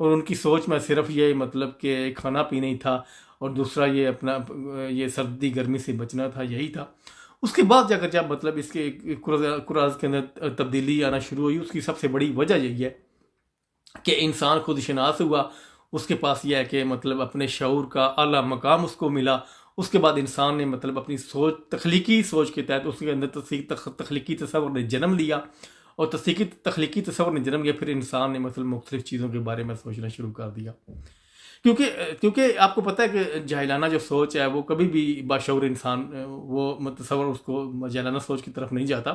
اور ان کی سوچ میں صرف یہ مطلب کہ کھانا پینا ہی تھا، اور دوسرا یہ اپنا یہ سردی گرمی سے بچنا تھا، یہی تھا۔ اس کے بعد جا کر جب مطلب اس کے قراض کے اندر تبدیلی آنا شروع ہوئی، اس کی سب سے بڑی وجہ یہی ہے کہ انسان خود شناس ہوا، اس کے پاس یہ ہے کہ مطلب اپنے شعور کا اعلیٰ مقام اس کو ملا۔ اس کے بعد انسان نے مطلب اپنی سوچ، تخلیقی سوچ کے تحت اس کے اندر تخلیقی تصور نے جنم لیا، اور تخلیقی تصور نے جنم لیا، پھر انسان نے مطلب مختلف چیزوں کے بارے میں سوچنا شروع کر دیا۔ کیونکہ آپ کو پتہ ہے کہ جاہلانہ جو سوچ ہے وہ کبھی بھی باشعور انسان وہ تصور اس کو جاہلانہ سوچ کی طرف نہیں جاتا،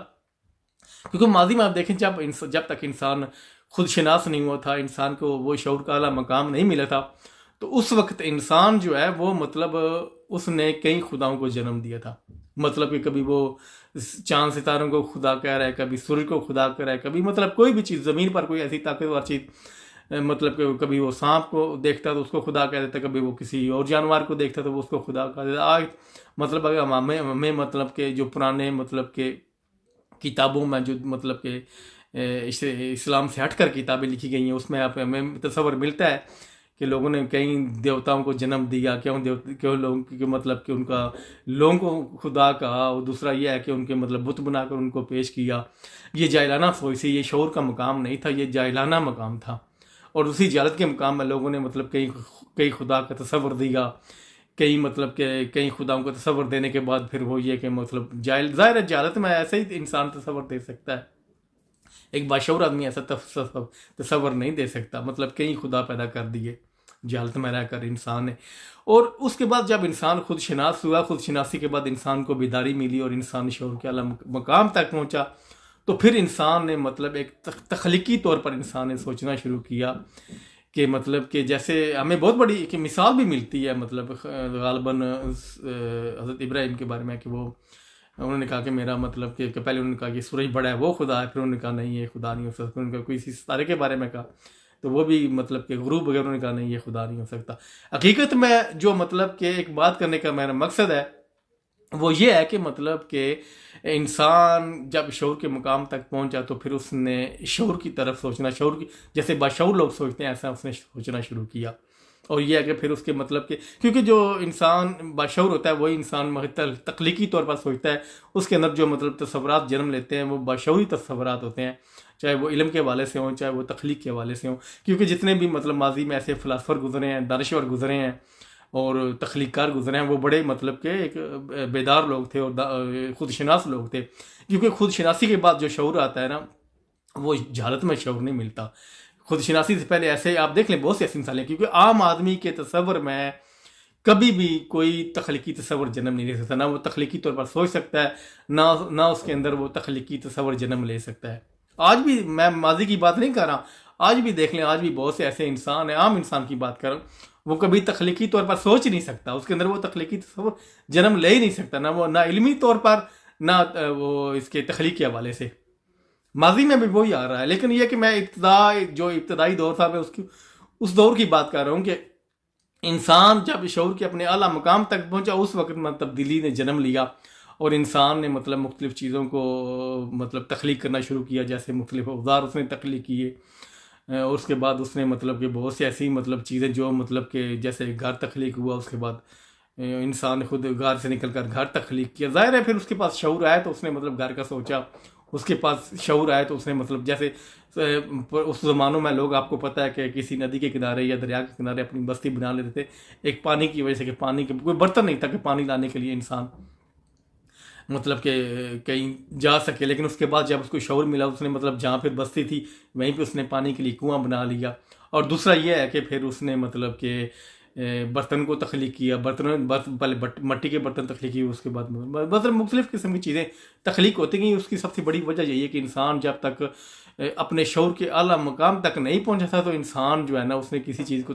کیونکہ ماضی میں آپ دیکھیں جب تک انسان خود شناس نہیں ہوا تھا، انسان کو وہ شعور کا اعلیٰ مقام نہیں ملا تھا، تو اس وقت انسان جو ہے وہ مطلب اس نے کئی خداؤں کو جنم دیا تھا۔ مطلب کہ کبھی وہ چاند ستاروں کو خدا کہہ رہا ہے، کبھی سورج کو خدا کہہ رہا ہے، کبھی مطلب کوئی بھی چیز زمین پر کوئی ایسی طاقتور چیز، مطلب کہ کبھی وہ سانپ کو دیکھتا تو اس کو خدا کہہ دیتا، کبھی وہ کسی اور جانور کو دیکھتا تو وہ اس کو خدا کہہ دیتا۔ آج مطلب اگر ہمیں مطلب کہ جو پرانے مطلب کہ کتابوں میں جو مطلب کہ اسلام سے ہٹ کر کتابیں لکھی گئی ہیں، اس میں ہمیں تصور ملتا ہے کہ لوگوں نے کئی دیوتاؤں کو جنم دیا، کیوں لوگوں مطلب کہ ان کا لوگوں کو خدا کہا، اور دوسرا یہ ہے کہ ان کے مطلب بت بنا کر ان کو پیش کیا۔ یہ جاہلانہ سوچ سے، یہ شعور کا مقام نہیں تھا، یہ جاہلانہ مقام تھا، اور اسی جہالت کے مقام میں لوگوں نے مطلب کئی خدا کا تصور دیا، کئی خداؤں کا تصور دینے کے بعد پھر وہ یہ کہ مطلب ظاہر ہے جہالت میں ایسے ہی انسان تصور دے سکتا ہے، ایک باشعور آدمی ایسا تصور نہیں دے سکتا، مطلب کئی خدا پیدا کر دیے جہالت میں رہ کر انسان نے۔ اور اس کے بعد جب انسان خود شناس ہوا، خود شناسی کے بعد انسان کو بیداری ملی اور انسان شعور کے اعلیٰ مقام تک پہنچا، تو پھر انسان نے مطلب ایک تخلیقی طور پر انسان نے سوچنا شروع کیا کہ مطلب کہ جیسے ہمیں بہت بڑی ایک مثال بھی ملتی ہے، مطلب غالباً حضرت ابراہیم کے بارے میں کہ وہ انہوں نے کہا کہ میرا مطلب کہ پہلے انہوں نے کہا کہ سورج بڑا ہے وہ خدا ہے، پھر انہوں نے کہا نہیں یہ خدا نہیں ہو سکتا، انہوں نے کہا کوئی ستارے کے بارے میں کہا تو وہ بھی مطلب کہ غروب وغیرہ، انہوں نے کہا نہیں یہ خدا نہیں ہو سکتا۔ حقیقت میں جو مطلب کہ ایک بات کرنے کا میرا مقصد ہے وہ یہ ہے کہ مطلب کہ انسان جب شعور کے مقام تک پہنچا تو پھر اس نے شعور کی طرف سوچنا، شعور کی جیسے باشعور لوگ سوچتے ہیں ایسا اس نے سوچنا شروع کیا۔ اور یہ ہے کہ پھر اس کے مطلب کہ کیونکہ جو انسان باشعور ہوتا ہے وہی انسان تخلیقی طور پر سوچتا ہے، اس کے اندر جو مطلب تصورات جنم لیتے ہیں وہ باشعوری تصورات ہوتے ہیں، چاہے وہ علم کے حوالے سے ہوں، چاہے وہ تخلیق کے حوالے سے ہوں، کیونکہ جتنے بھی مطلب ماضی میں ایسے فلاسفر گزرے ہیں، دانشور گزرے ہیں اور تخلیق کار گزرے ہیں، وہ بڑے مطلب کہ ایک بیدار لوگ تھے اور خود شناس لوگ تھے، کیونکہ خود شناسی کے بعد جو شعور آتا ہے نا وہ جہالت میں شعور نہیں ملتا۔ خود شناسی سے پہلے ایسے آپ دیکھ لیں بہت سی ایسی مثالیں، کیونکہ عام آدمی کے تصور میں کبھی بھی کوئی تخلیقی تصور جنم نہیں لے سکتا، نہ وہ تخلیقی طور پر سوچ سکتا ہے، نہ اس کے اندر وہ تخلیقی تصور جنم لے سکتا ہے۔ آج بھی میں ماضی کی بات نہیں کر رہا، آج بھی دیکھ لیں، آج بھی بہت سے ایسے انسان ہیں، عام انسان کی بات کر رہا ہوں، وہ کبھی تخلیقی طور پر سوچ نہیں سکتا، اس کے اندر وہ تخلیقی تصور جنم لے ہی نہیں سکتا، نہ علمی طور پر، نہ وہ اس کے تخلیق کے حوالے سے۔ ماضی میں بھی وہی آ رہا ہے، لیکن یہ کہ میں ابتدائی دور تھا، میں اس دور کی بات کر رہا ہوں کہ انسان جب شعور کے اپنے اعلیٰ مقام تک پہنچا اس وقت میں تبدیلی نے جنم لیا، اور انسان نے مطلب مختلف چیزوں کو مطلب تخلیق کرنا شروع کیا، جیسے مختلف اوزار اس نے تخلیق کیے، اور اس کے بعد اس نے مطلب کہ بہت سی ایسی مطلب چیزیں جو مطلب کہ جیسے گھر تخلیق ہوا، اس کے بعد انسان نے خود گھر سے نکل کر گھر تخلیق کیا۔ ظاہر ہے پھر اس کے پاس شعور آیا تو اس نے مطلب گھر کا سوچا، اس کے پاس شعور آیا تو اس نے مطلب جیسے اس زمانوں میں لوگ آپ کو پتہ ہے کہ کسی ندی کے کنارے یا دریا کے کنارے اپنی بستی بنا لیتے تھے، ایک پانی کی وجہ سے کہ پانی کے کوئی برتن نہیں تھا کہ پانی لانے کے لیے انسان مطلب کہ کہیں جا سکے، لیکن اس کے بعد جب اس کو شعور ملا اس نے مطلب جہاں پھر بستی تھی وہیں پہ اس نے پانی کے لیے کنواں بنا لیا۔ اور دوسرا یہ ہے کہ پھر اس نے مطلب کہ برتن کو تخلیق کیا، پہلے مٹی کے برتن تخلیق کیے، اس کے بعد مطلب مختلف قسم کی چیزیں تخلیق ہوتی گئیں۔ اس کی سب سے بڑی وجہ یہی ہے کہ انسان جب تک اپنے شعور کے اعلیٰ مقام تک نہیں پہنچا تھا تو انسان جو ہے نا اس نے کسی چیز کو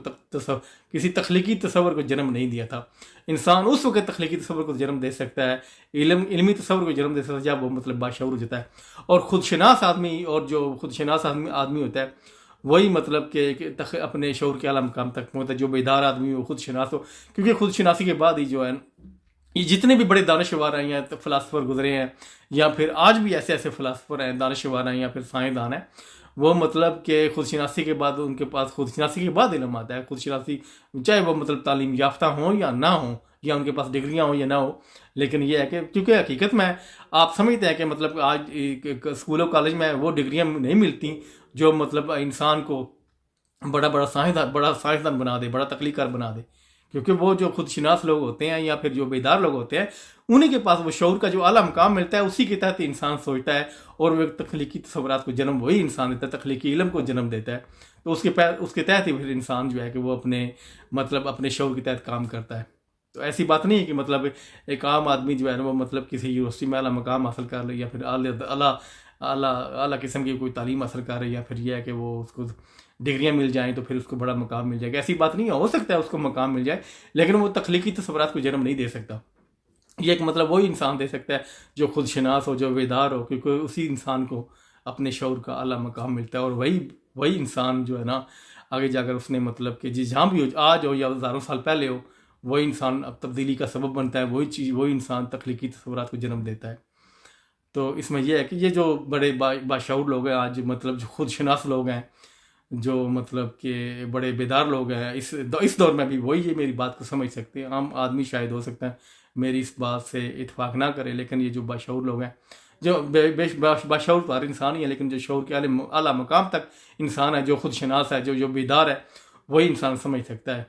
کسی تخلیقی تصور کو جنم نہیں دیا تھا۔ انسان اس وقت تخلیقی تصور کو جنم دے سکتا ہے، علمی تصور کو جنم دے سکتا ہے جب وہ مطلب باشعور ہو جاتا ہے۔ اور خودشناس آدمی، اور جو خودشناس آدمی ہوتا ہے وہی مطلب کہ اپنے شعور کے اعلیٰ مقام تک پہنچتا ہے۔ جو بیدار آدمی ہو خود شناس ہو، کیونکہ خود شناسی کے بعد ہی جو ہے یہ جتنے بھی بڑے دانشور آئے ہیں، فلاسفر گزرے ہیں، یا پھر آج بھی ایسے فلاسفر ہیں، دانشور ہیں یا پھر سائنسدان ہیں، وہ مطلب کہ خود شناسی کے بعد ان کے پاس خود شناسی کے بعد علم آتا ہے. خود شناسی چاہے وہ مطلب تعلیم یافتہ ہوں یا نہ ہوں, یا ان کے پاس ڈگریاں ہوں یا نہ ہو, لیکن یہ ہے کہ کیونکہ حقیقت میں آپ سمجھتے ہیں کہ مطلب آج اسکول و کالج میں وہ ڈگریاں نہیں ملتی جو مطلب انسان کو بڑا سائنسدان بنا دے, بڑا تخلیق کار بنا دے. کیونکہ وہ جو خود شناس لوگ ہوتے ہیں یا پھر جو بیدار لوگ ہوتے ہیں, انہی کے پاس وہ شعور کا جو اعلیٰ مقام ملتا ہے, اسی کے تحت انسان سوچتا ہے, اور وہ تخلیقی تصورات کو جنم وہی انسان دیتا ہے, تخلیقی علم کو جنم دیتا ہے. تو اس کے تحت ہی پھر انسان جو ہے کہ وہ اپنے شعور کے تحت کام کرتا ہے. تو ایسی بات نہیں ہے کہ مطلب ایک عام آدمی جو ہے نا وہ مطلب کسی یونیورسٹی میں اعلیٰ مقام حاصل کر لے, یا پھر اعلیٰ قسم کی کوئی تعلیم حاصل کر رہے, یا پھر یہ ہے کہ وہ اس کو ڈگریاں مل جائیں تو پھر اس کو بڑا مقام مل جائے گا. ایسی بات نہیں ہے, ہو سکتا ہے اس کو مقام مل جائے, لیکن وہ تخلیقی تصورات کو جنم نہیں دے سکتا. یہ ایک مطلب وہی انسان دے سکتا ہے جو خود شناس ہو, جو بیدار ہو, کیونکہ اسی انسان کو اپنے شعور کا اعلیٰ مقام ملتا ہے. اور وہی انسان جو ہے نا آگے جا کر اس نے مطلب کہ جہاں بھی ہو, آج ہو یا ہزاروں سال پہلے ہو, وہی انسان اب تبدیلی کا سبب بنتا ہے. وہی انسان تخلیقی تصورات کو جنم دیتا ہے. تو اس میں یہ ہے کہ یہ جو بڑے باشعور لوگ ہیں آج, مطلب جو خود شناس لوگ ہیں, جو مطلب کہ بڑے بیدار لوگ ہیں اس دور میں بھی, وہی یہ میری بات کو سمجھ سکتے ہیں. عام آدمی شاید ہو سکتا ہے میری اس بات سے اتفاق نہ کرے, لیکن یہ جو باشعور لوگ ہیں, جو باشعور تو ہر انسان ہی ہے, لیکن جو شعور کے اعلیٰ مقام تک انسان ہے, جو خود شناس ہے, جو بیدار ہے, وہی انسان سمجھ سکتا ہے.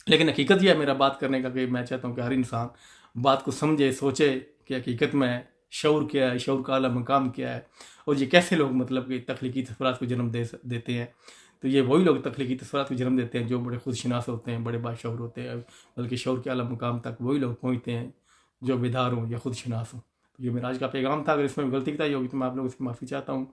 لیکن حقیقت یہ ہے میرا بات کرنے کا کہ میں چاہتا ہوں کہ ہر انسان بات کو سمجھے, سوچے کہ حقیقت میں شعور کیا ہے, شعور کا اعلیٰ مقام کیا ہے, اور یہ کیسے لوگ مطلب کہ تخلیقی تصورات کو جنم دیتے ہیں. تو یہ وہی لوگ تخلیقی تصورات کو جنم دیتے ہیں جو بڑے خود شناس ہوتے ہیں, بڑے باشعور ہوتے ہیں, بلکہ شعور کے اعلیٰ مقام تک وہی لوگ پہنچتے ہیں جو بیدار ہوں یا خود شناس ہوں. تو یہ میرا آج کا پیغام تھا. اگر اس میں غلطی کی ہوگی تو میں آپ لوگوں سے معافی چاہتا ہوں.